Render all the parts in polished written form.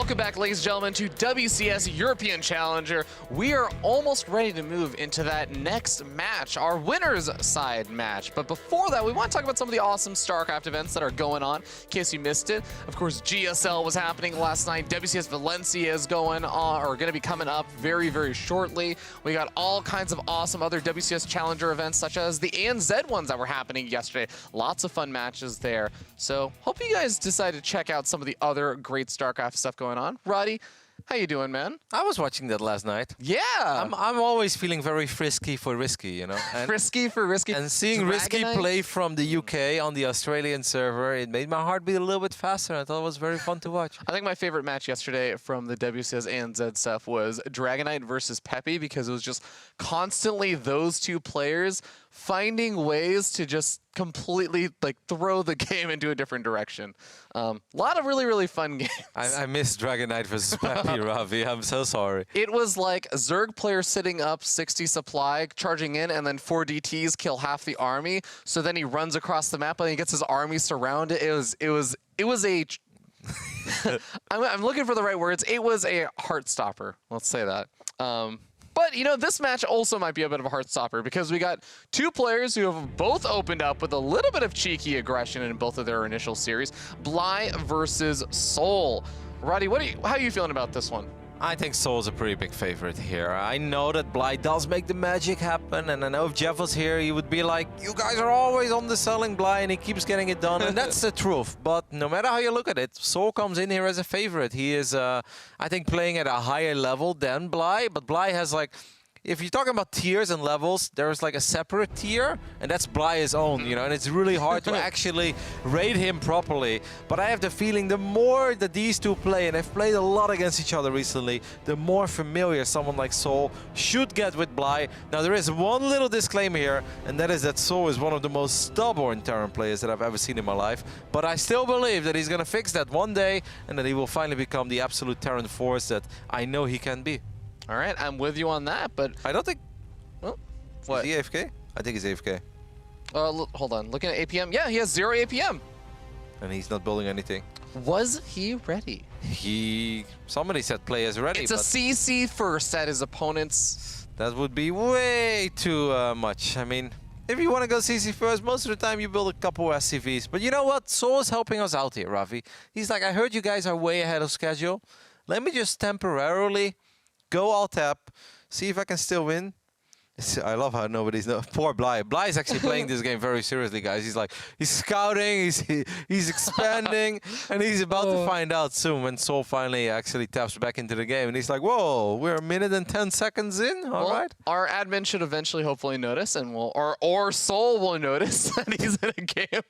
Welcome back, ladies and gentlemen, to WCS European Challenger. We are almost ready to move into that next match, our winner's side match. But before that, we want to talk about some of the awesome StarCraft events that are going on, in case you missed it. Of course, GSL was happening last night. WCS Valencia is going on, or going to be coming up very, very shortly. We got all kinds of awesome other WCS Challenger events, such as the ANZ ones that were happening yesterday. Lots of fun matches there. So hope you guys decide to check out some of the other great StarCraft stuff going on. Roddy, how you doing, man? I was watching that last night. Yeah. I'm always feeling very frisky for risky, you know. And Frisky for risky. And seeing Risky play from the UK on the Australian server, it made my heart beat a little bit faster. I thought it was very fun to watch. I think my favorite match yesterday from the WCS ANZ stuff was Dragonite versus Peppy, because it was just constantly those two players finding ways to just completely like throw the game into a different direction. A lot of really, really fun games. I missed Dragonite versus Peppy, Ravi. I'm so sorry. It was like a Zerg player sitting up 60 supply, charging in, and then 4 DTs kill half the army. So then he runs across the map and he gets his army surrounded. It was a I'm looking for the right words. It was a heart stopper. Let's say that. But, you know, this match also might be a bit of a heart stopper, because we got two players who have both opened up with a little bit of cheeky aggression in both of their initial series. Bly versus souL. Roddy, how are you feeling about this one? I think souL's a pretty big favorite here. I know that Bly does make the magic happen, and I know if Jeff was here, he would be like, you guys are always underselling Bly, and he keeps getting it done, and that's the truth. But no matter how you look at it, souL comes in here as a favorite. He is, I think, playing at a higher level than Bly, but Bly has like, if you're talking about tiers and levels, there's like a separate tier, and that's Bly's own, you know, and it's really hard to actually rate him properly. But I have the feeling the more that these two play, and they've played a lot against each other recently, the more familiar someone like souL should get with Bly. Now, there is one little disclaimer here, and that is that souL is one of the most stubborn Terran players that I've ever seen in my life. But I still believe that he's going to fix that one day, and that he will finally become the absolute Terran force that I know he can be. All right, I'm with you on that, but I don't think... Well, what? Is he AFK? I think he's AFK. Hold on. Looking at APM. Yeah, he has 0 APM. And he's not building anything. Was he ready? Somebody said play as ready. It's a CC first at his opponent's. That would be way too much. I mean, if you want to go CC first, most of the time you build a couple SCVs. But you know what? souL is helping us out here, Ravi. He's like, I heard you guys are way ahead of schedule. Let me just temporarily go all tap, see if I can still win. I love how nobody's poor Bly. Bly is actually playing this game very seriously, guys. He's like, he's scouting, he's expanding, and he's about to find out soon when souL finally actually taps back into the game. And he's like, whoa, we're 1 minute and 10 seconds in. All right. Our admin should eventually hopefully notice, and or souL will notice that he's in a game.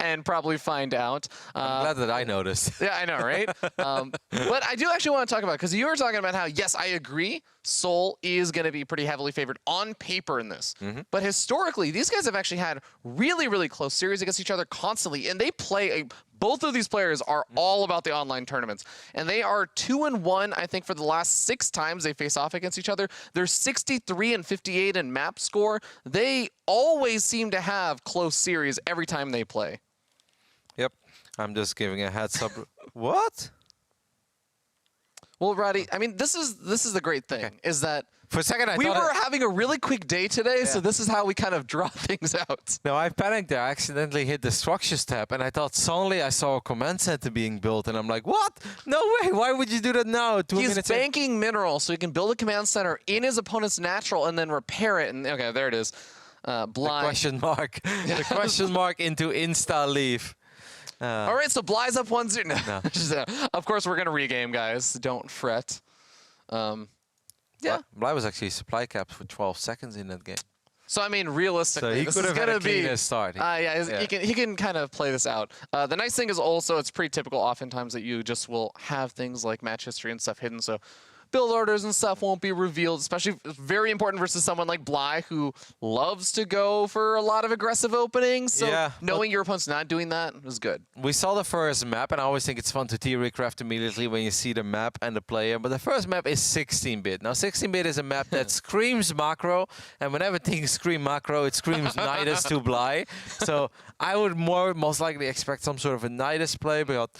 And probably find out. I'm glad that I noticed. Yeah, I know, right? But I do actually want to talk about it, because you were talking about how, yes, I agree, souL is going to be pretty heavily favored on paper in this. But historically, these guys have actually had really, really close series against each other constantly, and they play both of these players are all about the online tournaments. And they are 2-1, I think, for the last 6 times they face off against each other. They're 63 and 58 in map score. They always seem to have close series every time they play. Yep. I'm just giving a heads up. What? Well, Roddy, I mean, this is the great thing, is that for a second we were having a really quick day today, yeah. So this is how we kind of draw things out. No, I panicked there. I accidentally hit the structures tab, and I thought suddenly I saw a command center being built, and I'm like, what? No way! Why would you do that now? He's banking minerals so he can build a command center in his opponent's natural and then repair it. And okay, there it is. The question mark. The question mark into insta leave. All right, so Bly's up 1-0. No. Of course, we're going to regame, guys. Don't fret. Yeah. Bly was actually supply capped for 12 seconds in that game. So, I mean, realistically, this is going to be a start. Yeah, he can kind of play this out. The nice thing is also it's pretty typical oftentimes that you just will have things like match history and stuff hidden. So build orders and stuff won't be revealed, especially very important versus someone like Bly, who loves to go for a lot of aggressive openings. So yeah, knowing your opponent's not doing that is good. We saw the first map, and I always think it's fun to theory craft immediately when you see the map and the player. But the first map is 16-bit. Now, 16-bit is a map that screams macro, and whenever things scream macro, it screams Nidus to Bly. So I would most likely expect some sort of a Nidus play, but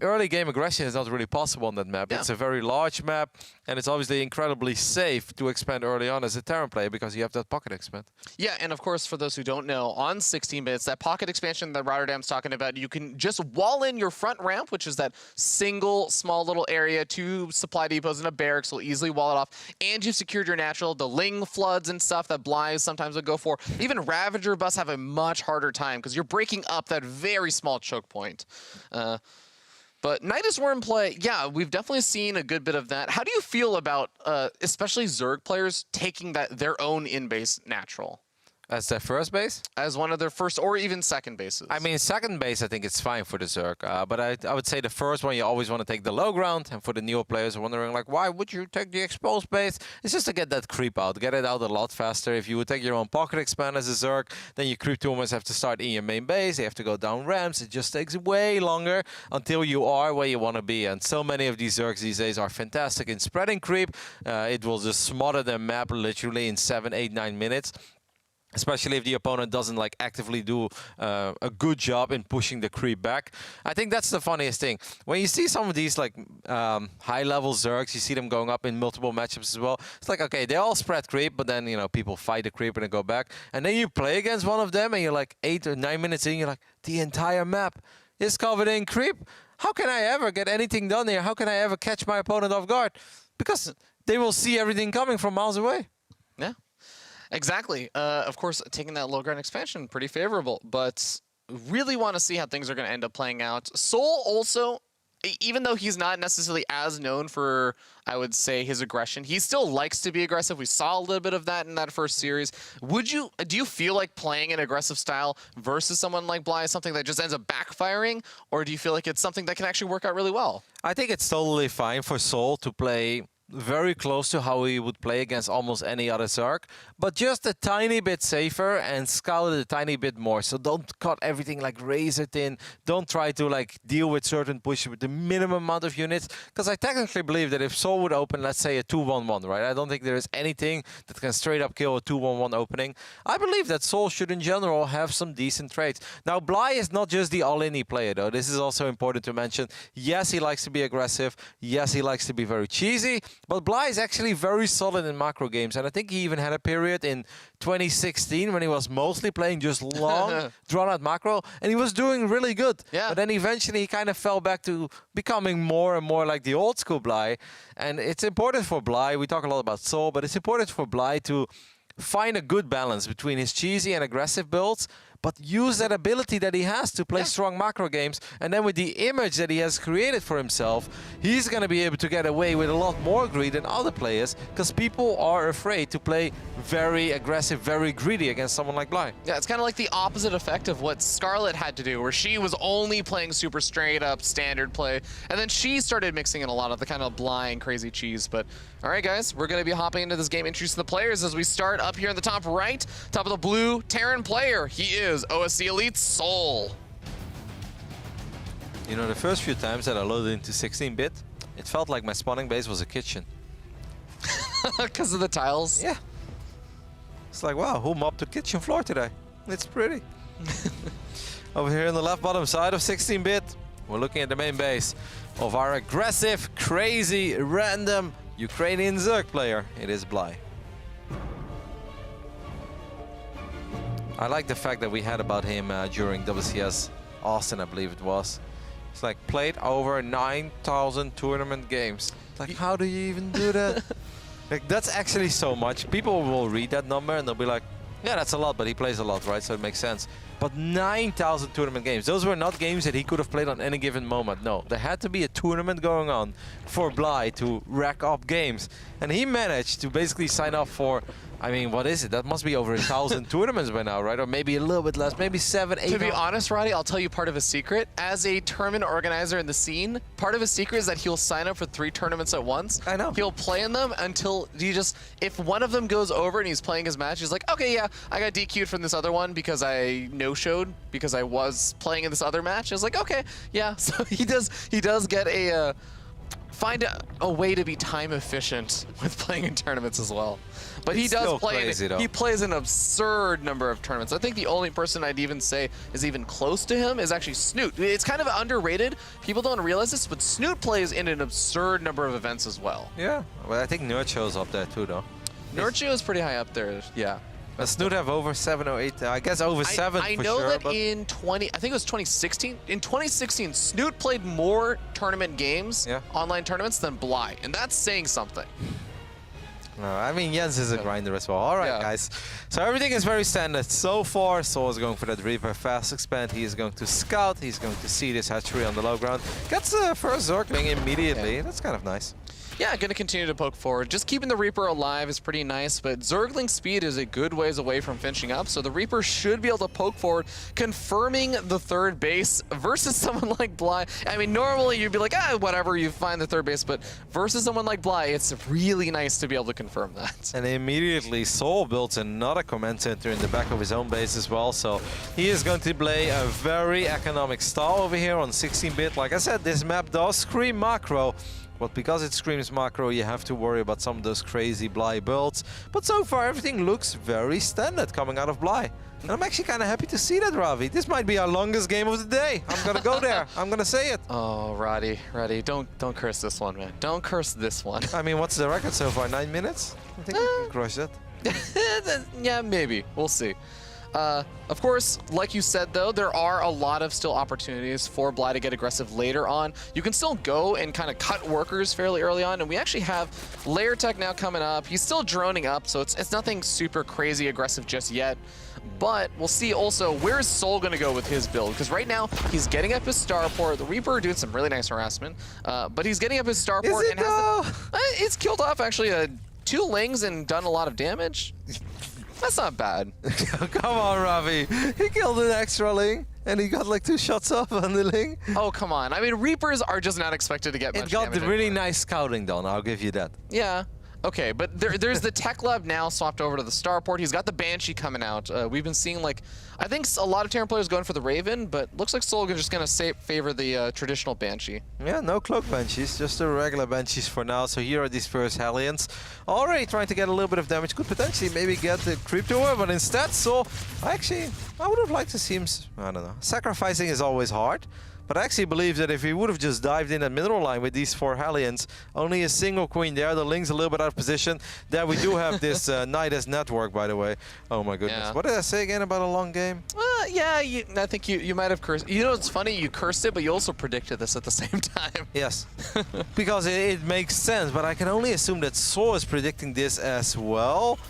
early game aggression is not really possible on that map. Yeah. It's a very large map, and it's obviously incredibly safe to expand early on as a Terran player because you have that pocket expand. Yeah, and of course, for those who don't know, on 16 bits, that pocket expansion that Rotterdam's talking about, you can just wall in your front ramp, which is that single small little area, 2 supply depots and a barracks will easily wall it off, and you've secured your natural. The Ling floods and stuff that Bly's sometimes would go for. Even Ravager busts have a much harder time because you're breaking up that very small choke point. But Nidus Worm play, yeah, we've definitely seen a good bit of that. How do you feel about, especially Zerg players, taking their own in-base natural? As their first base? As one of their first or even second bases. I mean, second base, I think it's fine for the Zerg. But I would say the first one, you always want to take the low ground. And for the newer players wondering, like, why would you take the exposed base? It's just to get that creep out. Get it out a lot faster. If you would take your own pocket expand as a Zerg, then your creep tumors have to start in your main base. They have to go down ramps. It just takes way longer until you are where you want to be. And so many of these Zergs these days are fantastic in spreading creep. It will just smother their map literally in 7, 8, 9 minutes. Especially if the opponent doesn't like actively do a good job in pushing the creep back. I think that's the funniest thing. When you see some of these like high-level Zergs, you see them going up in multiple matchups as well. It's like, okay, they all spread creep, but then, you know, people fight the creep and then go back. And then you play against one of them and you're like 8 or 9 minutes in, you're like, the entire map is covered in creep. How can I ever get anything done here? How can I ever catch my opponent off guard? Because they will see everything coming from miles away. Yeah. Exactly. Of course, taking that low ground expansion, pretty favorable, but really want to see how things are going to end up playing out. souL also, even though he's not necessarily as known for, I would say, his aggression, he still likes to be aggressive. We saw a little bit of that in that first series. Do you feel like playing an aggressive style versus someone like Bly is something that just ends up backfiring, or do you feel like it's something that can actually work out really well? I think it's totally fine for souL to play very close to how he would play against almost any other Zerg, but just a tiny bit safer and scout it a tiny bit more. So don't cut everything like razor thin. Don't try to like deal with certain pushes with the minimum amount of units, because I technically believe that if souL would open, let's say a 2-1-1, right? I don't think there is anything that can straight up kill a 2-1-1 opening. I believe that souL should in general have some decent traits. Now, Bly is not just the all-in player though. This is also important to mention. Yes, he likes to be aggressive. Yes, he likes to be very cheesy. But Bly is actually very solid in macro games, and I think he even had a period in 2016 when he was mostly playing just long, drawn-out macro, and he was doing really good. Yeah. But then eventually he kind of fell back to becoming more and more like the old-school Bly. And it's important for Bly, we talk a lot about souL, but it's important for Bly to find a good balance between his cheesy and aggressive builds, but use that ability that he has to play strong macro games. And then with the image that he has created for himself, he's going to be able to get away with a lot more greed than other players, because people are afraid to play very aggressive, very greedy against someone like Bly. Yeah, it's kind of like the opposite effect of what Scarlet had to do, where she was only playing super straight up standard play, and then she started mixing in a lot of the kind of Bly and crazy cheese. But all right, guys, we're going to be hopping into this game, introducing the players as we start up here in the top right, top of the blue, Terran player. He is OSC Elite souL. You know, the first few times that I loaded into 16-bit, it felt like my spawning base was a kitchen. Because of the tiles? Yeah. It's like, wow, who mopped the kitchen floor today? It's pretty. Over here on the left bottom side of 16-bit, we're looking at the main base of our aggressive, crazy, random Ukrainian Zerg player. It is Bly. I like the fact that we had about him during WCS Austin, I believe it was. It's like played over 9,000 tournament games. Like, how do you even do that? Like, that's actually so much. People will read that number and they'll be like, yeah, that's a lot, but he plays a lot, right? So it makes sense. But 9,000 tournament games. Those were not games that he could have played on any given moment. No, there had to be a tournament going on for Bly to rack up games. And he managed to basically sign up for, I mean, what is it? That must be over 1,000 tournaments by now, right? Or maybe a little bit less, maybe 7, 8. To be honest, Roddy, I'll tell you part of his secret. As a tournament organizer in the scene, part of his secret is that he'll sign up for 3 tournaments at once. I know. He'll play in them until if one of them goes over and he's playing his match, he's like, okay, yeah, I got DQ'd from this other one because I no-showed because I was playing in this other match. I was like, okay, yeah. So he does get a find a way to be time efficient with playing in tournaments as well. But he does play. He plays an absurd number of tournaments. I think the only person I'd even say is even close to him is actually Snoot. It's kind of underrated. People don't realize this, but Snoot plays in an absurd number of events as well. Yeah, well, I think Nurcho's up there too, though. Nurcho is pretty high up there. Yeah. Does Snoot have over 7 or 8? I guess over 7 I for know sure, that but in I think it was 2016. In 2016, Snoot played more tournament games, online tournaments, than Bly, and that's saying something. No, I mean, Jens is a grinder as well. All right, guys. So everything is very standard so far. souL is going for that Reaper fast expand. He is going to scout. He's going to see this hatchery on the low ground. Gets the first Zergling immediately. That's kind of nice. Yeah, going to continue to poke forward. Just keeping the Reaper alive is pretty nice, but Zergling speed is a good ways away from finishing up, so the Reaper should be able to poke forward, confirming the third base versus someone like Bly. I mean, normally you'd be like, whatever, you find the third base, but versus someone like Bly, it's really nice to be able to confirm that. And immediately, souL builds another command center in the back of his own base as well, so he is going to play a very economic style over here on 16-bit. Like I said, this map does scream macro. But because it screams macro, you have to worry about some of those crazy Bly builds. But so far, everything looks very standard coming out of Bly. And I'm actually kind of happy to see that, Ravi. This might be our longest game of the day. I'm going to go there. I'm going to say it. Oh, Roddy, don't curse this one, man. Don't curse this one. I mean, what's the record so far? 9 minutes? I think we can crush that. Yeah, maybe. We'll see. Of course, like you said, though, there are a lot of still opportunities for Bly to get aggressive later on. You can still go and kind of cut workers fairly early on, and we actually have Layer Tech now coming up. He's still droning up, so it's nothing super crazy aggressive just yet. But we'll see also, where's souL going to go with his build? Because right now, he's getting up his Starport. The Reaper doing some really nice harassment, but he's getting up his Starport and it's killed off actually 2 Lings and done a lot of damage. That's not bad. Come on, Ravi. He killed an extra Ling, and he got like 2 shots off on the Ling. Oh, come on. I mean, Reapers are just not expected to get much damage. It got the really nice scouting done, I'll give you that. Yeah. Okay, but there's the Tech Lab now swapped over to the Starport. He's got the Banshee coming out. We've been seeing, like, I think a lot of Terran players going for the Raven, but looks like souL is just going to favor the traditional Banshee. Yeah, no Cloak Banshees, just the regular Banshees for now. So here are these first Hellions. Already trying to get a little bit of damage. Could potentially maybe get the creep to her, but instead souL, I would have liked to see him, I don't know. Sacrificing is always hard. But I actually believe that if he would have just dived in at middle line with these 4 Hellions, only a single queen there, the Ling's a little bit out of position. There we do have this Nidus network, by the way. Oh my goodness. Yeah. What did I say again about a long game? Yeah, I think you might have cursed. You know, it's funny, you cursed it, but you also predicted this at the same time. Yes, because it makes sense, but I can only assume that souL is predicting this as well.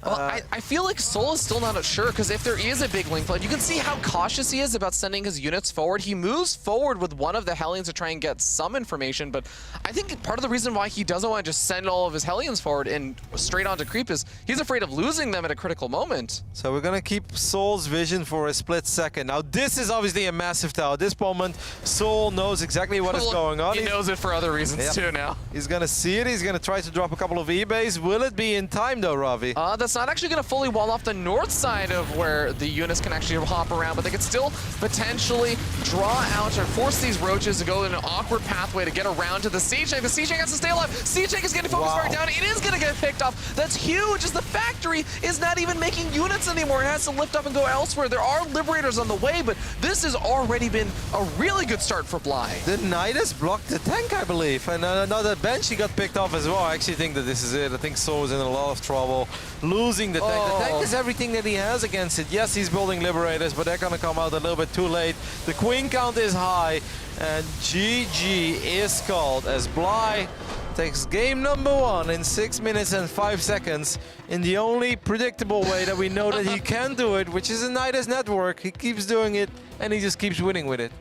Well, I feel like souL is still not sure, because if there is a big Ling flood, you can see how cautious he is about sending his units forward. He moves forward with one of the Hellions to try and get some information, but I think part of the reason why he doesn't want to just send all of his Hellions forward and straight onto creep is he's afraid of losing them at a critical moment. So we're going to keep souL's vision for a split second. Now, this is obviously a massive tower. At this moment, souL knows exactly what is going on. He knows it for other reasons too now. He's going to see it. He's going to try to drop a couple of E-bays. Will it be in time though, Ravi? That's not actually going to fully wall off the north side of where the units can actually hop around, but they could still potentially draw out or force these roaches to go in an awkward pathway to get around to the siege tank. The siege tank has to stay alive. Siege tank is getting focused fire down. It is going to get picked off. That's huge, as the factory is not even making units anymore. It has to lift up and go elsewhere. There are liberators on the way, but this has already been a really good start for Bly. The Nidus blocked the tank, I believe, and another Banshee got picked off as well. I actually think that this is it. I think souL is in a lot of trouble, losing the tank. The tank is everything that he has against it. Yes, he's building Liberators, but they're going to come out a little bit too late. The queen count is high, and GG is called as Bly takes game number 1 in 6 minutes and 5 seconds in the only predictable way that we know that he can do it, which is a Nidus network. He keeps doing it, and he just keeps winning with it.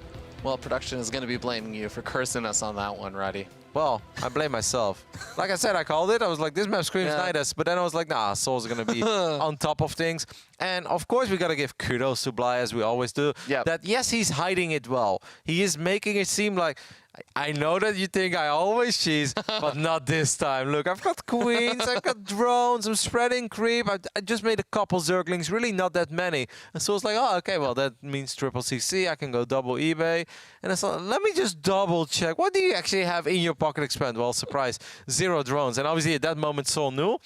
Well, production is going to be blaming you for cursing us on that one, Roddy. Well, I blame myself. Like I said, I called it. I was like, this map screams Nidus. But then I was like, nah, souL's going to be on top of things. And of course, we got to give kudos to Bly, as we always do. Yep. That, yes, he's hiding it well. He is making it seem like I know that you think I always cheese, but not this time. Look, I've got queens, I've got drones, I'm spreading creep. I just made a couple Zerglings, really not that many. And so it's like, oh, okay, well, that means triple CC. I can go double eBay. And it's like, let me just double check. What do you actually have in your pocket expand? Well, surprise, 0 drones. And obviously at that moment, souL knew.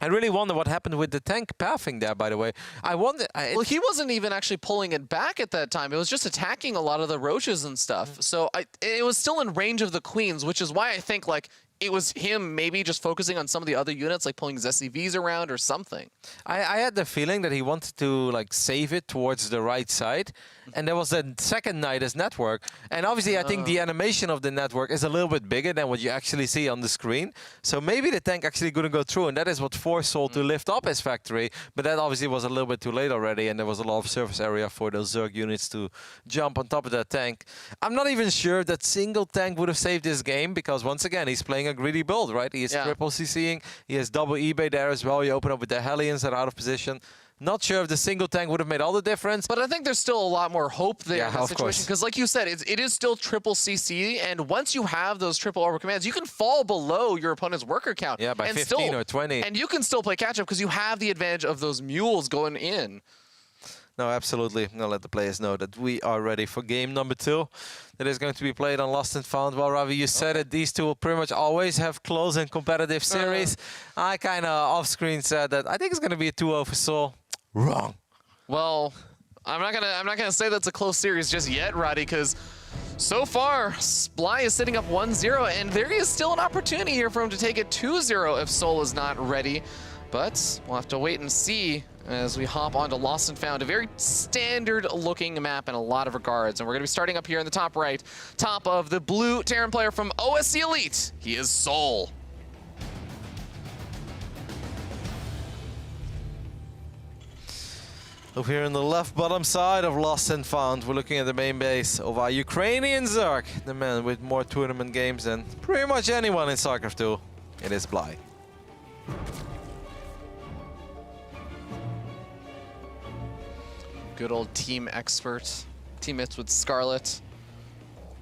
I really wonder what happened with the tank pathing there, by the way. I wonder... well, he wasn't even actually pulling it back at that time. It was just attacking a lot of the roaches and stuff. So it was still in range of the queens, which is why I think, like, it was him maybe just focusing on some of the other units, like pulling his SCVs around or something. I had the feeling that he wanted to like save it towards the right side. And there was the second Nidus network. And obviously I think the animation of the network is a little bit bigger than what you actually see on the screen. So maybe the tank actually couldn't go through, and that is what forced souL to lift up his factory. But that obviously was a little bit too late already, and there was a lot of surface area for those Zerg units to jump on top of that tank. I'm not even sure that single tank would have saved this game, because once again, he's playing a greedy build, right? He is triple CCing, he has double eBay there as well. You open up with the Hellions that are out of position. Not sure if the single tank would have made all the difference. But I think there's still a lot more hope there in that situation. Because like you said, it is still triple CC. And once you have those triple orbital commands, you can fall below your opponent's worker count. Yeah, by and 15 or 20. And you can still play catch up because you have the advantage of those mules going in. No, absolutely. I'm going to let the players know that we are ready for game number 2. That is going to be played on Lost and Found. Well, Ravi, you said it. These two will pretty much always have close and competitive series. I kind of off-screen said that I think it's going to be a 2-0 for souL. Wrong. Well, I'm not gonna say that's a close series just yet, Roddy, because so far Bly is sitting up 1-0, and there is still an opportunity here for him to take it 2-0 if souL is not ready. But we'll have to wait and see as we hop onto Lost and Found, a very standard-looking map in a lot of regards. And we're going to be starting up here in the top right, top of the blue Terran player from OSC Elite. He is souL. Over here on the left bottom side of Lost and Found, we're looking at the main base of our Ukrainian Zerg, the man with more tournament games than pretty much anyone in StarCraft 2. It is Bly. Good old team expert, teammates with Scarlet.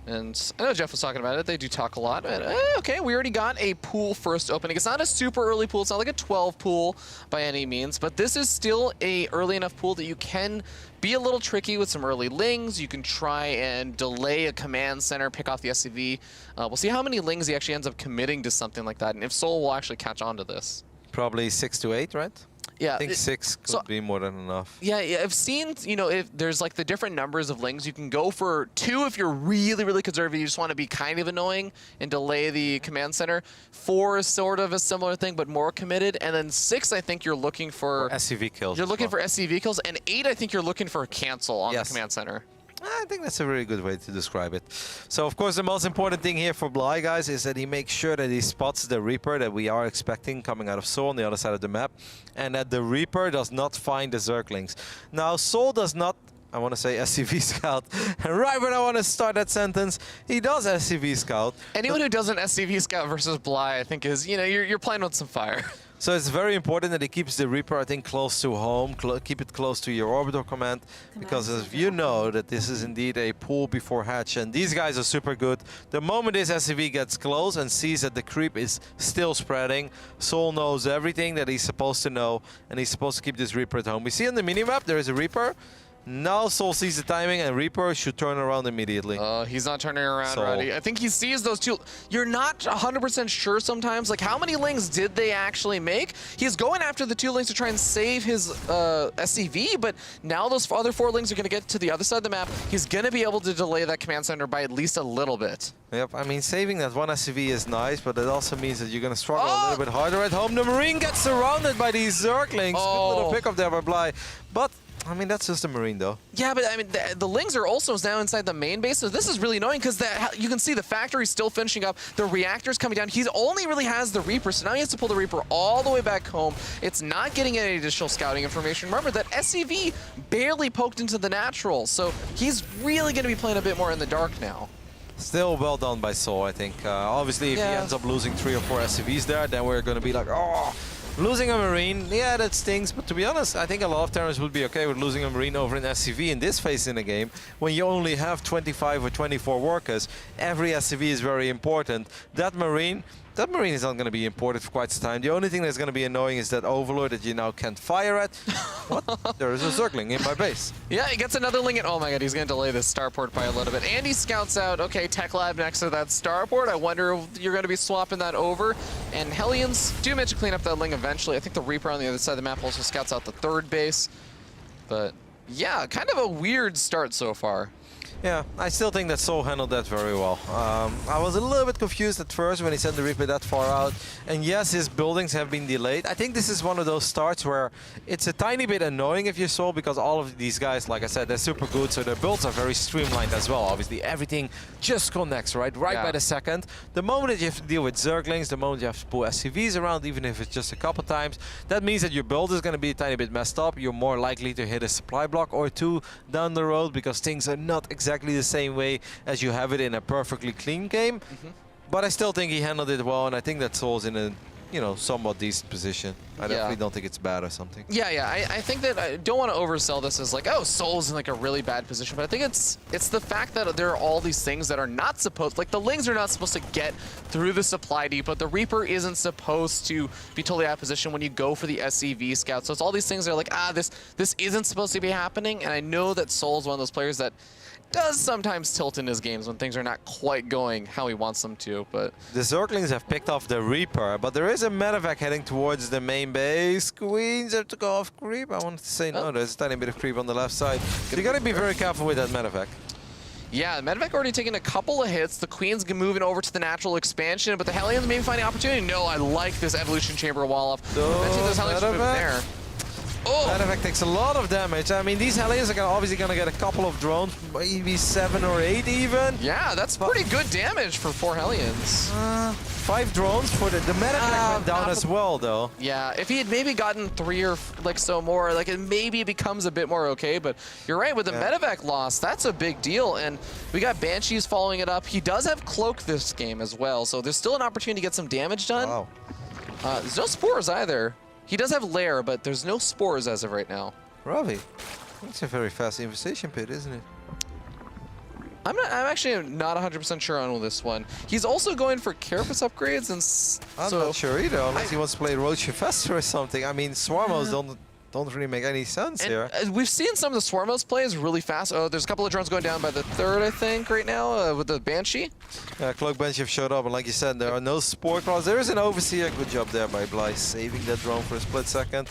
And I know Jeff was talking about it. They do talk a lot. But, okay, we already got a pool first opening. It's not a super early pool. It's not like a 12 pool by any means. But this is still a early enough pool that you can be a little tricky with some early lings. You can try and delay a command center, pick off the SCV. We'll see how many lings he actually ends up committing to something like that. And if souL will actually catch on to this. Probably 6 to 8, right? Yeah, I think 6 could be more than enough. Yeah, I've seen, you know, if there's like the different numbers of lings, you can go for 2 if you're really, really conservative. You just want to be kind of annoying and delay the command center. 4 is sort of a similar thing, but more committed. And then 6, I think you're looking for SCV kills. You're looking for SCV kills. And 8, I think you're looking for a cancel on the command center. I think that's a really good way to describe it. So, of course, the most important thing here for Bly, guys, is that he makes sure that he spots the Reaper that we are expecting coming out of souL on the other side of the map, and that the Reaper does not find the Zerglings. Now, souL does not, I want to say SCV scout, and right when I want to start that sentence, he does SCV scout. Anyone who doesn't SCV scout versus Bly, I think is, you know, you're playing with some fire. So it's very important that he keeps the Reaper, I think, close to home, keep it close to your orbital command, because as you know that this is indeed a pool before hatch, and these guys are super good. The moment this SCV gets close and sees that the creep is still spreading, souL knows everything that he's supposed to know, and he's supposed to keep this Reaper at home. We see on the minimap there is a Reaper. Now souL sees the timing, and Reaper should turn around immediately. He's not turning around, Roddy. I think he sees those 2. You're not 100% sure sometimes. Like, how many lings did they actually make? He's going after the 2 lings to try and save his SCV, but now those other 4 lings are going to get to the other side of the map. He's going to be able to delay that command center by at least a little bit. Yep, I mean, saving that 1 SCV is nice, but it also means that you're going to struggle a little bit harder at home. The Marine gets surrounded by these Zerglings. Good little pickup there by Bly. But I mean, that's just a Marine, though. Yeah, but I mean, the lings are also now inside the main base, so this is really annoying because you can see the factory still finishing up, the reactor's coming down. He only really has the Reaper, so now he has to pull the Reaper all the way back home. It's not getting any additional scouting information. Remember, that SCV barely poked into the natural, so he's really going to be playing a bit more in the dark now. Still well done by souL, I think. Obviously, if he ends up losing 3 or 4 SCVs there, then we're going to be like, oh. Losing a Marine, yeah, that stings, but to be honest, I think a lot of Terrans would be okay with losing a Marine over an SCV in this phase in the game. When you only have 25 or 24 workers, every SCV is very important. That Marine is not going to be important for quite some time. The only thing that's going to be annoying is that Overlord that you now can't fire at. What? There is a Zergling in my base. Yeah, he gets another Ling. Oh my god, he's going to delay this starport by a little bit. And he scouts out, okay, Tech Lab next to that starport. I wonder if you're going to be swapping that over. And Hellions do manage to clean up that Ling eventually. I think the Reaper on the other side of the map also scouts out the third base. But yeah, kind of a weird start so far. Yeah, I still think that souL handled that very well. I was a little bit confused at first when he sent the Reaper that far out. And yes, his buildings have been delayed. I think this is one of those starts where it's a tiny bit annoying if you're souL, because all of these guys, like I said, they're super good, so their builds are very streamlined as well. Obviously, everything just connects, right by the second. The moment that you have to deal with Zerglings, the moment you have to pull SCVs around, even if it's just a couple times, that means that your build is going to be a tiny bit messed up. You're more likely to hit a supply block or two down the road, because things are not exactly the same way as you have it in a perfectly clean game. But I still think he handled it well, and I think that souL's in a, you know, somewhat decent position. I definitely don't think it's bad or something. Yeah, I think that I don't want to oversell this as like, oh, souL's in like a really bad position, but I think it's the fact that there are all these things that are not supposed, like the Lings are not supposed to get through the supply depot. The Reaper isn't supposed to be totally out of position when you go for the SCV scout. So it's all these things that are like, this isn't supposed to be happening. And I know that souL's one of those players that does sometimes tilt in his games when things are not quite going how he wants them to, but... The Zerglings have picked off the Reaper, but there is a medevac heading towards the main base. Queens have to go off creep. I wanted to say no, there's a tiny bit of creep on the left side. So you gotta be very careful with that medevac. Yeah, Medevac already taking a couple of hits. The Queen's moving over to the natural expansion, but the Hellions maybe finding opportunity. No, I like this Evolution Chamber wall off. Eventually those Hellions moving there. Oh. Medevac takes a lot of damage. I mean, these Hellions are obviously going to get a couple of drones, maybe 7 or 8 even. Yeah, that's pretty good damage for 4 Hellions. 5 drones for the Medevac went down as well, though. Yeah, if he had maybe gotten 3 or like so more, like maybe it becomes a bit more okay. But you're right, with the Medevac loss, that's a big deal. And we got Banshees following it up. He does have Cloak this game as well, so there's still an opportunity to get some damage done. Wow. There's no spores either. He does have Lair, but there's no spores as of right now. Ravi, that's a very fast infestation pit, isn't it? I'm actually not 100% sure on this one. He's also going for Carapace upgrades, and I'm not sure either, unless he wants to play Roach Infestor or something. I mean, Swarmos don't really make any sense here. We've seen some of the Swarmos plays really fast. Oh, there's a couple of drones going down by the third, I think, right now with the Banshee. Cloak Banshee have showed up, and like you said, there are no Spore Claws. There is an Overseer. Good job there by Bly, saving that drone for a split second.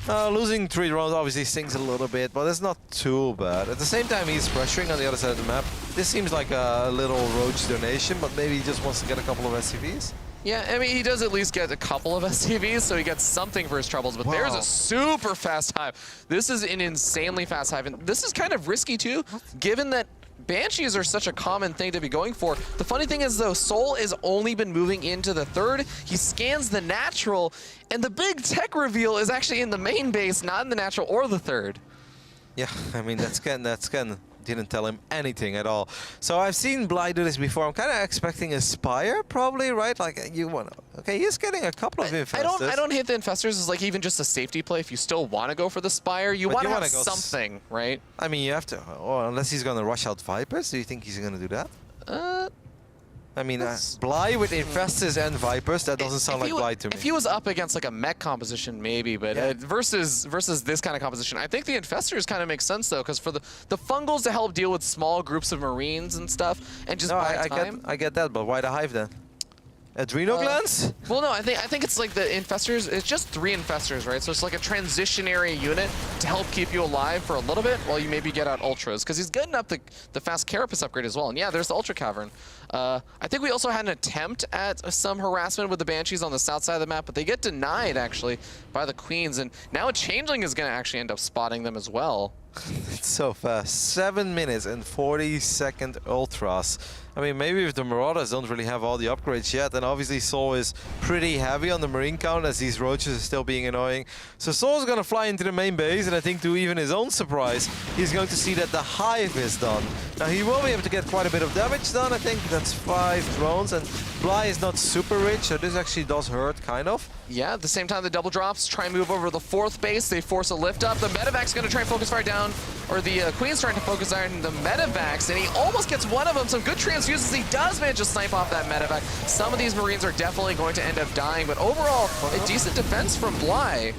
Losing 3 drones obviously stings a little bit, but it's not too bad. At the same time, he's pressuring on the other side of the map. This seems like a little Roach donation, but maybe he just wants to get a couple of SCVs. Yeah, I mean, he does at least get a couple of SCVs, so he gets something for his troubles, but there's a super fast hive. This is an insanely fast hive, and this is kind of risky too, given that Banshees are such a common thing to be going for. The funny thing is, though, souL has only been moving into the third. He scans the natural, and the big tech reveal is actually in the main base, not in the natural or the third. Yeah, I mean, that scan didn't tell him anything at all. So I've seen Bly do this before. I'm kind of expecting a Spire, probably, right? Like, you want to... Okay, he's getting a couple of Infestors. I don't hate the Infestors as, like, even just a safety play. If you still want to go for the Spire, you want to have something, right? I mean, you have to... Or unless he's going to rush out Vipers. Do you think he's going to do that? I mean, Bly with Infestors and Vipers, that doesn't sound like Bly to me. If he was up against like a mech composition, maybe, but versus this kind of composition, I think the Infestors kind of makes sense, though, because for the Fungals to help deal with small groups of Marines and stuff, and just buy time. I get that, but why the hive then? Adrenal glands? Well, no, I think it's like the Infestors, it's just 3 Infestors, right? So it's like a transitionary unit to help keep you alive for a little bit while you maybe get out Ultras, because he's getting up the fast Carapace upgrade as well. And yeah, there's the Ultra Cavern. I think we also had an attempt at some harassment with the Banshees on the south side of the map, but they get denied, actually, by the Queens. And now a Changeling is going to actually end up spotting them as well. It's so fast. 7 minutes and 40-second Ultras. I mean, maybe if the Marauders don't really have all the upgrades yet, and obviously souL is pretty heavy on the Marine count as these Roaches are still being annoying. So souL's going to fly into the main base, and I think to even his own surprise, he's going to see that the hive is done. Now, he will be able to get quite a bit of damage done, I think. That's 5 drones, and Bly is not super rich, so this actually does hurt, kind of. Yeah, at the same time, the double drops try and move over the 4th base. They force a lift up. The Medevac's going to try and focus fire down, or the Queen's trying to focus on the Medevacs, and he almost gets one of them. Some good transfuses. He does manage to snipe off that Medevac. Some of these Marines are definitely going to end up dying, but overall, a decent defense from Bly.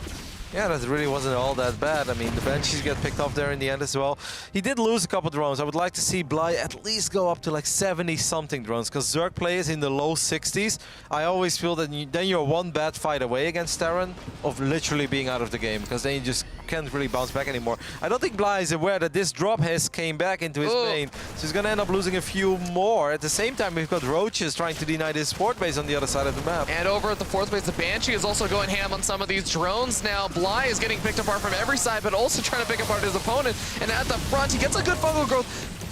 Yeah, that really wasn't all that bad. I mean, the Banshees get picked off there in the end as well. He did lose a couple drones. I would like to see Bly at least go up to like 70-something drones, because Zerg play is in the low 60s. I always feel that then you're one bad fight away against Terran of literally being out of the game, because then you just can't really bounce back anymore. I don't think Bly is aware that this drop has came back into his main, so he's going to end up losing a few more. At the same time, we've got Roaches trying to deny this support base on the other side of the map. And over at the 4th base, the Banshee is also going ham on some of these drones now. Bly is getting picked apart from every side, but also trying to pick apart his opponent. And at the front, he gets a good fungal growth,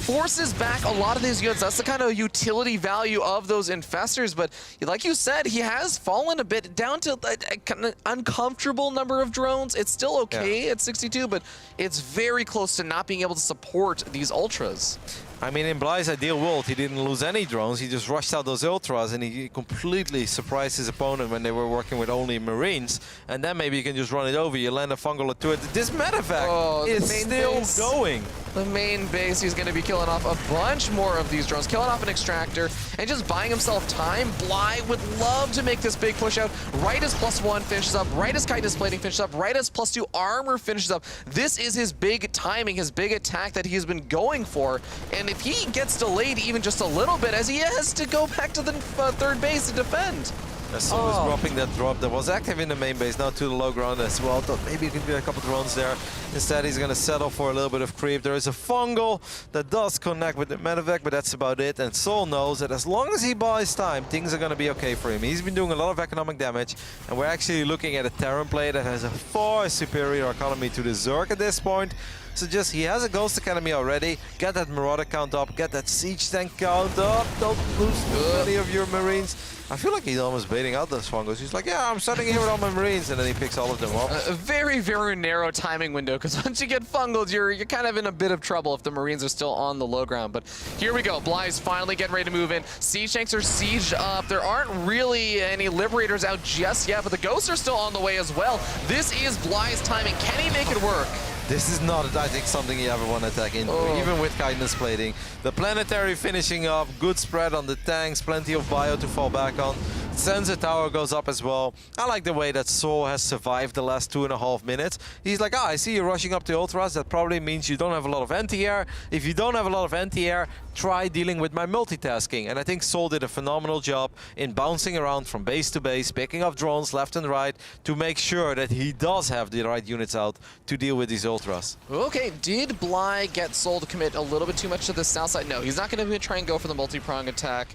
forces back a lot of these units. That's the kind of utility value of those infestors. But like you said, he has fallen a bit down to a kind of uncomfortable number of drones. It's still okay at 62, but it's very close to not being able to support these ultras. I mean, in Bly's ideal world, he didn't lose any drones. He just rushed out those ultras, and he completely surprised his opponent when they were working with only Marines. And then maybe you can just run it over. You land a fungal or two. This Medevac is still going. The main base, he's going to be killing off a bunch more of these drones, killing off an extractor, and just buying himself time. Bly would love to make this big push out right as +1 finishes up, right as chitinous plating finishes up, right as +2 armor finishes up. This is his big timing, his big attack that he's been going for. And if he gets delayed even just a little bit, as he has to go back to the 3rd base to defend. souL is dropping that drop that was active in the main base, now to the low ground as well. Thought maybe he could get a couple drones there. Instead, he's going to settle for a little bit of creep. There is a fungal that does connect with the Medevac, but that's about it. And souL knows that as long as he buys time, things are going to be okay for him. He's been doing a lot of economic damage, and we're actually looking at a Terran play that has a far superior economy to the Zerg at this point. So just, he has a Ghost Academy already. Get that Marauder count up, get that Siege Tank count up. Don't lose too many of your Marines. I feel like he's almost baiting out those fungos. He's like, yeah, I'm starting here with all my Marines, and then he picks all of them up. A very, very narrow timing window, because once you get fungled, you're kind of in a bit of trouble if the Marines are still on the low ground. But here we go. Bly's finally getting ready to move in. Siege tanks are sieged up. There aren't really any Liberators out just yet, but the Ghosts are still on the way as well. This is Bly's timing. Can he make it work? This is not, I think, something you ever want to attack into, even with chitinous plating. The planetary finishing up, good spread on the tanks, plenty of bio to fall back on. Sensor tower goes up as well. I like the way that souL has survived the last 2.5 minutes. He's like, I see you rushing up the ultras. That probably means you don't have a lot of anti-air. If you don't have a lot of anti-air, try dealing with my multitasking. And I think souL did a phenomenal job in bouncing around from base to base, picking up drones left and right to make sure that he does have the right units out to deal with these ultras. Okay, did Bly get souL to commit a little bit too much to the south side? No, he's not going to try and go for the multi-prong attack.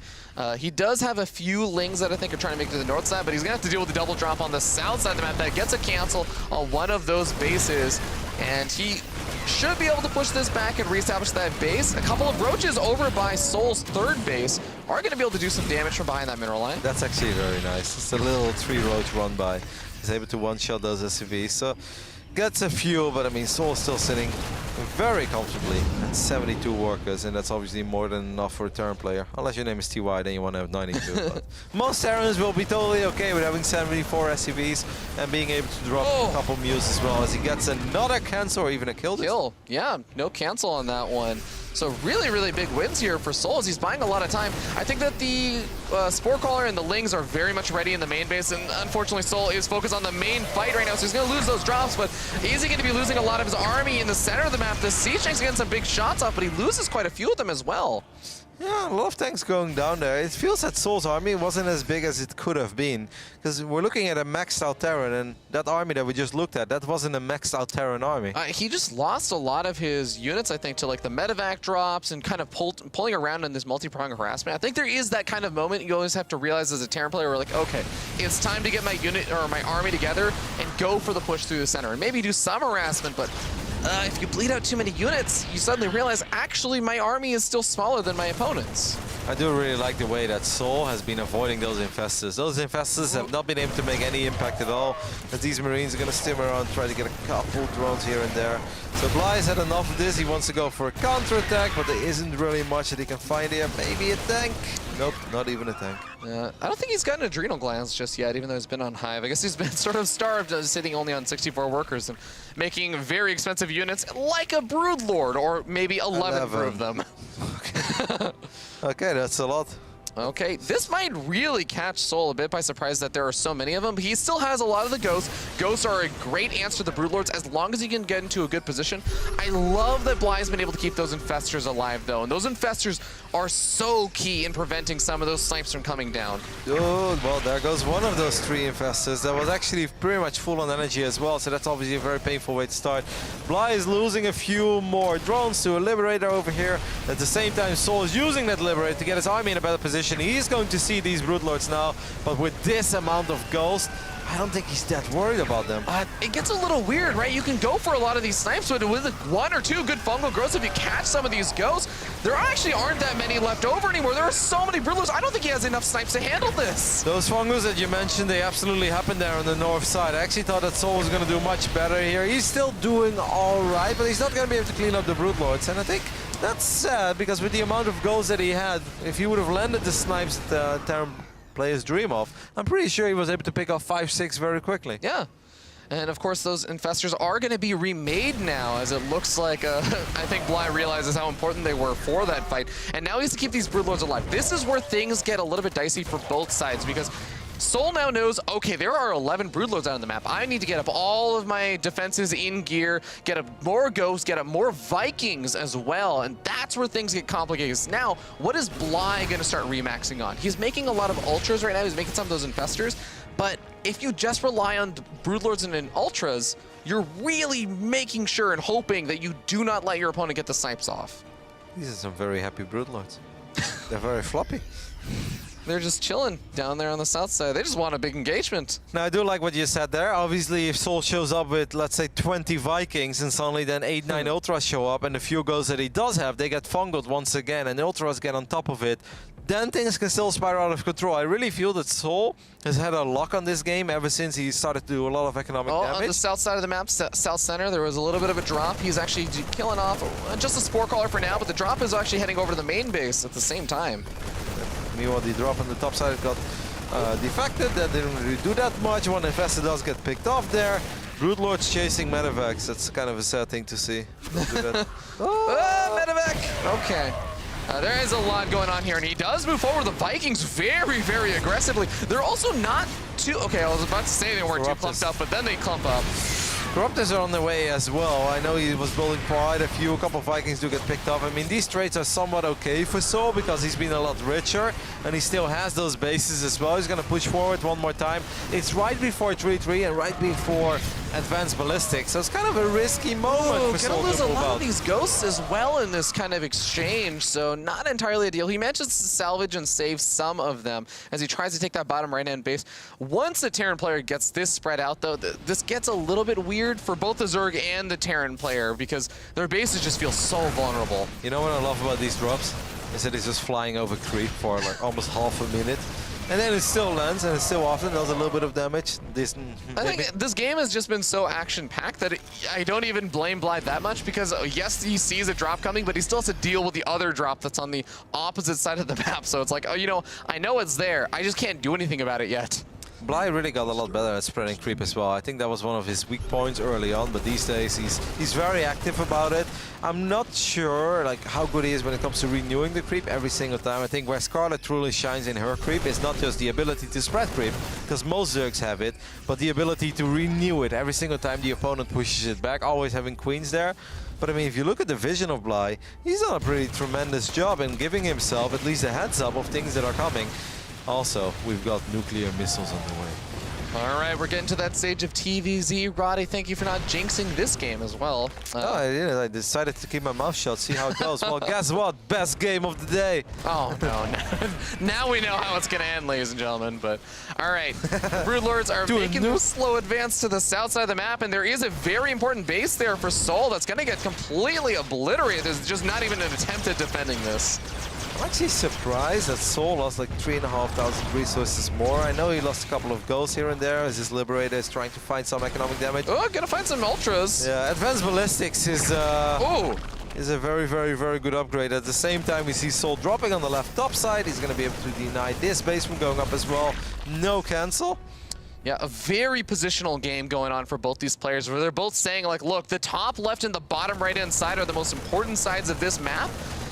He does have a few Lings that I think are trying to make it to the north side, but he's going to have to deal with the double drop on the south side of the map. That gets a cancel on one of those bases, and he should be able to push this back and reestablish that base. A couple of Roaches over by souL's 3rd base are going to be able to do some damage from behind that mineral line. That's actually very nice. It's a little 3-Roach run by. He's able to one-shot those SCVs. So gets a few, but I mean, souL's still sitting very comfortably at 72 workers, and that's obviously more than enough for a Terran player. Unless your name is TY, then you want to have 92. But most Terrans will be totally okay with having 74 SCVs and being able to drop a couple Muse as well, as he gets another cancel or even a kill. Yeah, no cancel on that one. So really, really big wins here for souL as he's buying a lot of time. I think that the Spore Caller and the Lings are very much ready in the main base, and unfortunately souL is focused on the main fight right now, so he's going to lose those drops, but is he going to be losing a lot of his army in the center of the map? The Siege Tank's getting some big shots off, but he loses quite a few of them as well. Yeah, a lot of tanks going down there. It feels that souL's army wasn't as big as it could have been, because we're looking at a maxed out Terran, and that army that we just looked at, that wasn't a maxed out Terran army. He just lost a lot of his units, I think, to like the Medevac drops and kind of pulling around in this multi-prong harassment. I think there is that kind of moment you always have to realize as a Terran player, where like, okay, it's time to get my unit or my army together and go for the push through the center, and maybe do some harassment, but if you bleed out too many units, you suddenly realize, actually, my army is still smaller than my opponent's. I do really like the way that souL has been avoiding those infestors. Those infestors have not been able to make any impact at all, as these Marines are going to stim around, try to get a couple drones here and there. So Bly's had enough of this. He wants to go for a counter-attack, but there isn't really much that he can find here. Maybe a tank? Nope, not even a tank. I don't think he's got an adrenal glands just yet, even though he's been on Hive. I guess he's been sort of starved, sitting only on 64 workers and making very expensive units like a Broodlord, or maybe 11 of them. Okay, that's a lot. Okay, this might really catch souL a bit by surprise that there are so many of them, but he still has a lot of the ghosts. Ghosts are a great answer to the Broodlords as long as he can get into a good position. I love that Bly's been able to keep those infestors alive though, and those infestors are so key in preventing some of those snipes from coming down. Oh, well, there goes one of those 3 infestors that was actually pretty much full on energy as well, so that's obviously a very painful way to start. Bly is losing a few more drones to a Liberator over here. At the same time, souL is using that Liberator to get his army in a better position. He's going to see these Broodlords now, but with this amount of ghosts, I don't think he's that worried about them. It gets a little weird, right? You can go for a lot of these snipes, but with 1 or 2 good fungal growths, if you catch some of these ghosts, there actually aren't that many left over anymore. There are so many Broodlords. I don't think he has enough snipes to handle this. Those fungus that you mentioned, they absolutely happened there on the north side. I actually thought that souL was going to do much better here. He's still doing all right, but he's not going to be able to clean up the Broodlords, and I think that's sad, because with the amount of goals that he had, if he would have landed the snipes that the Terran players dream of, I'm pretty sure he was able to pick off 5-6 very quickly. Yeah. And of course, those infestors are going to be remade now, as it looks like I think Bly realizes how important they were for that fight. And now he has to keep these Broodlords alive. This is where things get a little bit dicey for both sides, because souL now knows, okay, there are 11 Broodlords out on the map. I need to get up all of my defenses in gear, get up more Ghosts, get up more Vikings as well, and that's where things get complicated. Now, what is Bly going to start remaxing on? He's making a lot of Ultras right now. He's making some of those Infestors, but if you just rely on Broodlords and Ultras, you're really making sure and hoping that you do not let your opponent get the snipes off. These are some very happy Broodlords. They're very floppy. They're just chilling down there on the south side. They just want a big engagement. Now, I do like what you said there. Obviously, if souL shows up with, let's say, 20 Vikings and suddenly then 8-9 Ultras show up, and the few goals that he does have, they get fungled once again, and the Ultras get on top of it, then things can still spiral out of control. I really feel that souL has had a lock on this game ever since he started to do a lot of economic damage. On the south side of the map, south center, there was a little bit of a drop. He's actually killing off just a Spore Caller for now, but the drop is actually heading over to the main base at the same time. Meanwhile, the drop on the top side got defected. That didn't really do that much. One Infestor does get picked off there. Broodlords chasing Medevacs. That's kind of a sad thing to see. Medevac! Okay. There is a lot going on here, and he does move forward. The Vikings very, very aggressively. They're also not too... Okay, I was about to say they weren't too clumped up, but then they clump up. Corruptors are on the way as well. I know he was building quite a few. A couple of Vikings do get picked up. I mean, these trades are somewhat okay for souL because he's been a lot richer and he still has those bases as well. He's going to push forward one more time. It's right before 3-3 and right before advanced ballistics. So it's kind of a risky moment for souL gonna lose to a move lot out. of these ghosts as well in this kind of exchange, so not entirely ideal. He manages to salvage and save some of them as he tries to take that bottom right-hand base. Once the Terran player gets this spread out, though, this gets a little bit weird for both the Zerg and the Terran player because their bases just feel so vulnerable. You know what I love about these drops? Is that he's just flying over creep for like almost half a minute. And then it still lands, and it still often does a little bit of damage. I think this game has just been so action-packed that I don't even blame Blythe that much because, yes, he sees a drop coming, but he still has to deal with the other drop that's on the opposite side of the map. So it's like, oh, you know, I know it's there. I just can't do anything about it yet. Bly really got a lot better at spreading creep as well. I think that was one of his weak points early on, but these days he's very active about it. I'm not sure like how good he is when it comes to renewing the creep every single time. I think where Scarlet truly shines in her creep is not just the ability to spread creep, because most Zergs have it, but the ability to renew it every single time the opponent pushes it back, always having queens there. But I mean, if you look at the vision of Bly, he's done a pretty tremendous job in giving himself at least a heads up of things that are coming. Also, we've got nuclear missiles on the way. All right, we're getting to that stage of TVZ. Roddy, thank you for not jinxing this game as well. I decided to keep my mouth shut, see how it goes. Well, guess what? Best game of the day. Oh, no. Now we know how it's going to end, ladies and gentlemen. But, all right. The Broodlords are making a slow advance to the south side of the map, and there is a very important base there for souL that's going to get completely obliterated. There's just not even an attempt at defending this. I'm actually surprised that souL lost like 3,500 resources more. I know he lost a couple of goals here and there as his Liberator is trying to find some economic damage. Oh, gonna find some ultras. Yeah, Advanced Ballistics is a very, very, very good upgrade. At the same time, we see souL dropping on the left top side. He's going to be able to deny this base from going up as well. No cancel. Yeah, a very positional game going on for both these players where they're both saying, like, look, the top left and the bottom right-hand side are the most important sides of this map.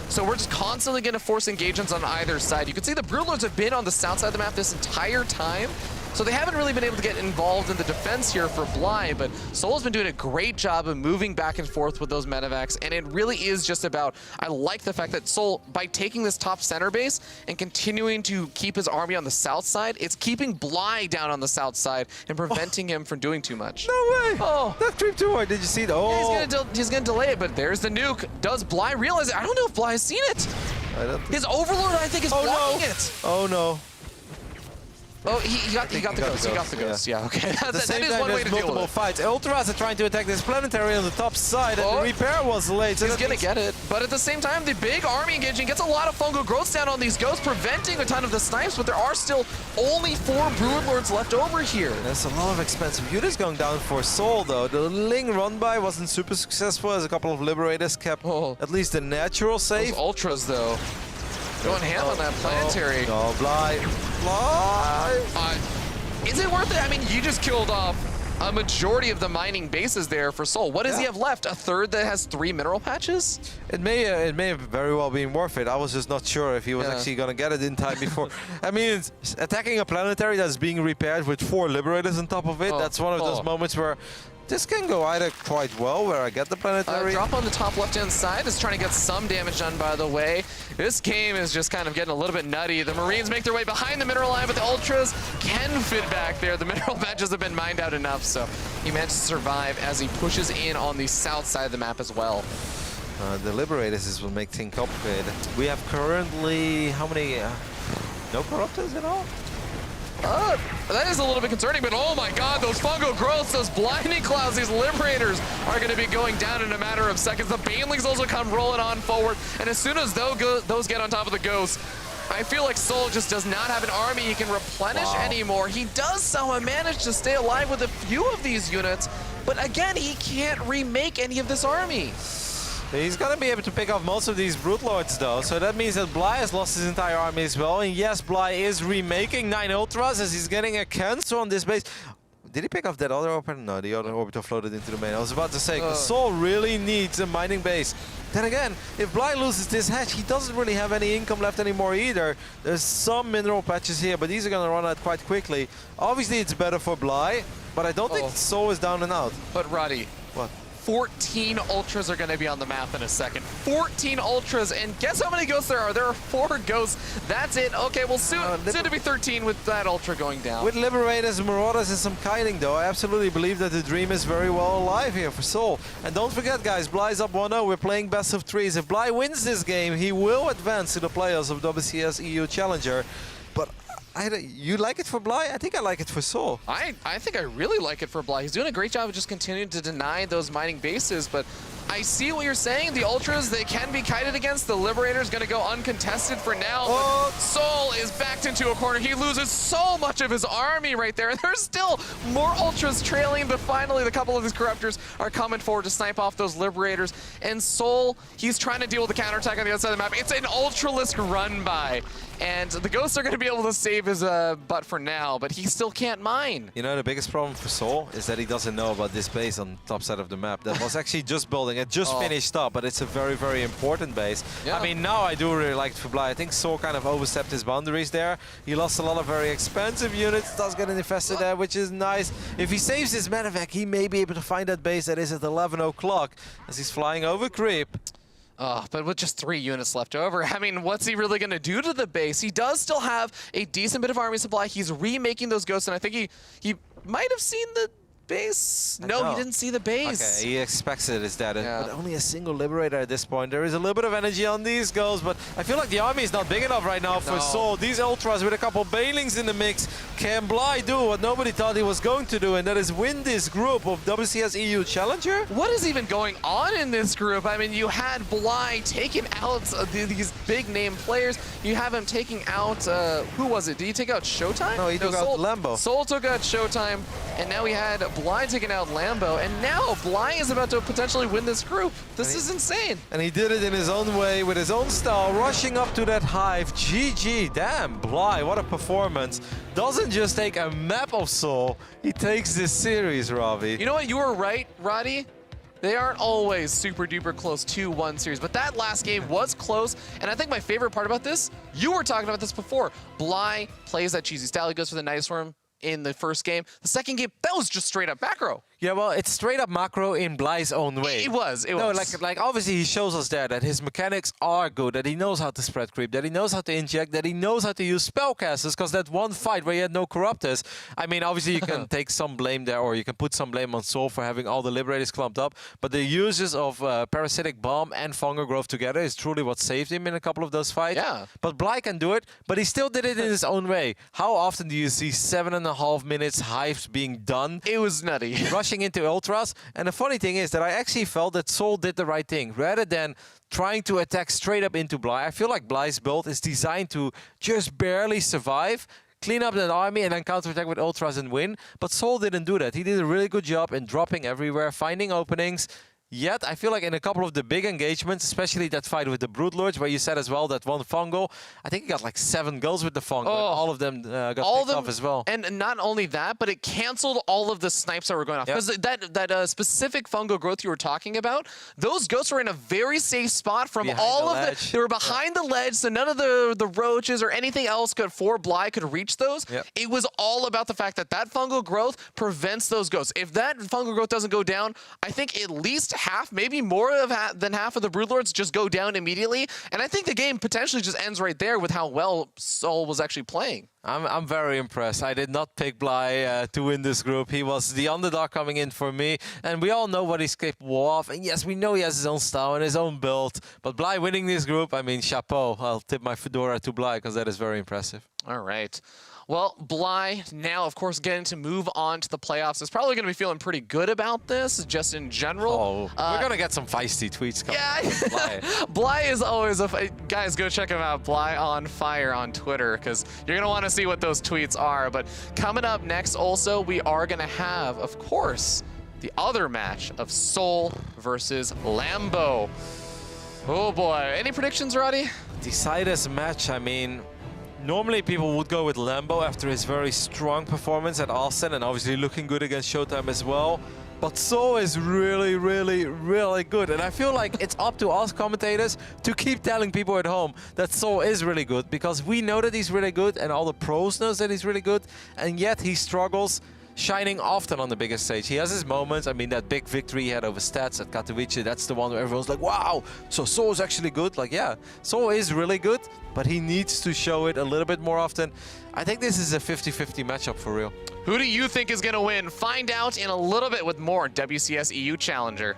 So we're just constantly going to force engagements on either side. You can see the Broodlords have been on the south side of the map this entire time. So they haven't really been able to get involved in the defense here for Bly, but souL's been doing a great job of moving back and forth with those medevacs, and it really is just about, I like the fact that souL, by taking this top center base and continuing to keep his army on the south side, it's keeping Bly down on the south side and preventing him from doing too much. No way! Oh, that creep too hard. Did you see that? Oh, yeah, he's gonna delay it, but there's the nuke. Does Bly realize it? I don't know if Bly has seen it. I don't think His Overlord, I think, is blocking it. Oh no. Oh, he got the ghost. He got the ghost. Yeah, okay. At the same that is time, one way there's to deal multiple with it. fights. Ultras are trying to attack this planetary on the top side, and the repair was late. So He's gonna get it, but at the same time, the big army engaging gets a lot of fungal growth down on these ghosts, preventing a ton of the snipes, but there are still only 4 Broodlords left over here. There's a lot of expensive units going down for souL, though. The Ling run-by wasn't super successful, as a couple of Liberators kept at least the natural save. Those ultras, though, going ham on that planetary. No, Bly. Is it worth it? I mean, you just killed off a majority of the mining bases there for souL. What does he have left? A third that has 3 mineral patches? It may have very well been worth it. I was just not sure if he was actually going to get it in time before. I mean, attacking a planetary that's being repaired with 4 Liberators on top of it, that's one of those moments where this can go either quite well, where I get the planetary. Drop on the top left-hand side is trying to get some damage done, by the way. This game is just kind of getting a little bit nutty. The Marines make their way behind the mineral line, but the Ultras can fit back there. The mineral patches have been mined out enough, so he managed to survive as he pushes in on the south side of the map as well. The Liberators is what make things complicated. We have currently, how many? No Corruptors at all? That is a little bit concerning, but oh my god, those fungal growths, those blinding clouds, these Liberators are going to be going down in a matter of seconds. The Banelings also come rolling on forward, and as soon as those get on top of the Ghosts, I feel like souL just does not have an army he can replenish anymore. He does somehow manage to stay alive with a few of these units, but again, he can't remake any of this army. He's going to be able to pick off most of these Broodlords, though, so that means that Bly has lost his entire army as well. And yes, Bly is remaking 9 Ultras as he's getting a cancel on this base. Did he pick off that other orbital? No, the other orbital floated into the main. I was about to say, souL really needs a mining base. Then again, if Bly loses this hatch, he doesn't really have any income left anymore either. There's some mineral patches here, but these are going to run out quite quickly. Obviously, it's better for Bly, but I don't think souL is down and out. But Roddy, what? 14 Ultras are going to be on the map in a second. 14 Ultras, and guess how many Ghosts there are? There are 4 Ghosts. That's it. Okay, well, soon to be 13 with that Ultra going down. With Liberators and Marauders and some kiting, though, I absolutely believe that the dream is very well alive here for souL. And don't forget, guys, Bly's up 1-0. We're playing best of 3s. If Bly wins this game, he will advance to the playoffs of WCS EU Challenger. But you like it for Bly? I think I like it for souL. I think I really like it for Bly. He's doing a great job of just continuing to deny those mining bases, but I see what you're saying. The Ultras, they can be kited against. The Liberator's going to go uncontested for now. souL is backed into a corner. He loses so much of his army right there. There's still more Ultras trailing, but finally the couple of these Corruptors are coming forward to snipe off those Liberators. And souL, he's trying to deal with the counterattack on the other side of the map. It's an Ultralisk run-by. And the Ghosts are going to be able to save his butt for now, but he still can't mine. You know, the biggest problem for souL is that he doesn't know about this base on the top side of the map. That was actually just building. It just finished up, but it's a very, very important base. I mean, now I do really like it for Bly. I think souL kind of overstepped his boundaries there. He lost a lot of very expensive units. Does get infested there, which is nice. If he saves his medevac, he may be able to find that base that is at 11 o'clock as he's flying over creep. But with just 3 units left over, I mean, what's he really going to do to the base? He does still have a decent bit of army supply. He's remaking those Ghosts, and I think he might have seen base? No, he didn't see the base. Okay, he expects it, is that it? Yeah. But only a single Liberator at this point. There is a little bit of energy on these goals, but I feel like the army is not big enough right now for souL. These Ultras with a couple Banelings in the mix. Can Bly do what nobody thought he was going to do, and that is win this group of WCS EU Challenger? What is even going on in this group? I mean, you had Bly taking out these big-name players. You have him taking out, who was it? Did he take out Showtime? No, he took out Lambo. souL took out Showtime, and now we had Bly taking out Lambo, and now Bly is about to potentially win this group. This is insane. And he did it in his own way, with his own style, rushing up to that hive. GG, damn, Bly, what a performance. Doesn't just take a map of souL, he takes this series, Ravi. You know what? You were right, Roddy. They aren't always super duper close 2-1 series, but that last game was close. And I think my favorite part about this, you were talking about this before. Bly plays that cheesy style. He goes for the Night Storm in the first game. The second game, that was just straight up macro. Yeah, well, it's straight up macro in Bly's own way. It was. No, like obviously he shows us there that his mechanics are good, that he knows how to spread creep, that he knows how to inject, that he knows how to use spellcasters, because that one fight where he had no Corruptors, I mean, obviously you can take some blame there, or you can put some blame on souL for having all the Liberators clumped up, but the uses of Parasitic Bomb and Fungal Growth together is truly what saved him in a couple of those fights. Yeah. But Bly can do it, but he still did it in his own way. How often do you see 7.5 minutes hives being done? It was nutty. Rushing into Ultras. And the funny thing is that I actually felt that souL did the right thing. Rather than trying to attack straight up into Bly, I feel like Bly's build is designed to just barely survive, clean up that army, and then counterattack with Ultras and win. But souL didn't do that. He did a really good job in dropping everywhere, finding openings. Yet, I feel like in a couple of the big engagements, especially that fight with the Broodlords, where you said as well that one Fungal, I think he got like 7 goals with the Fungal. All of them got picked off as well. And not only that, but it canceled all of the snipes that were going off. Because that specific Fungal Growth you were talking about, those ghosts were in a very safe spot from they were behind the ledge, so none of the roaches or anything else for Bly could reach those. Yep. It was all about the fact that that Fungal Growth prevents those ghosts. If that Fungal Growth doesn't go down, I think at least half, maybe more than half of the Broodlords just go down immediately. And I think the game potentially just ends right there with how well souL was actually playing. I'm very impressed. I did not pick Bly to win this group. He was the underdog coming in for me. And we all know what he's capable of. And yes, we know he has his own style and his own build. But Bly winning this group, I mean, chapeau. I'll tip my fedora to Bly because that is very impressive. All right. Well, Bly now, of course, getting to move on to the playoffs is probably going to be feeling pretty good about this, just in general. Oh, we're going to get some feisty tweets coming. Yeah, Bly is always guys, go check him out, Bly on Fire on Twitter, because you're going to want to see what those tweets are. But coming up next, also, we are going to have, of course, the other match of souL versus Lambo. Oh, boy. Any predictions, Roddy? Deciders match, I mean... Normally people would go with Lambo after his very strong performance at Austin and obviously looking good against Showtime as well. But souL is really, really, really good. And I feel like it's up to us commentators to keep telling people at home that souL is really good, because we know that he's really good and all the pros knows that he's really good, and yet he struggles shining often on the biggest stage. He has his moments. I mean, that big victory he had over Stats at Katowice, that's the one where everyone's like, wow, so souL is actually good. Like, yeah, souL is really good, but he needs to show it a little bit more often. I think this is a 50-50 matchup for real. Who do you think is going to win? Find out in a little bit with more WCS EU Challenger.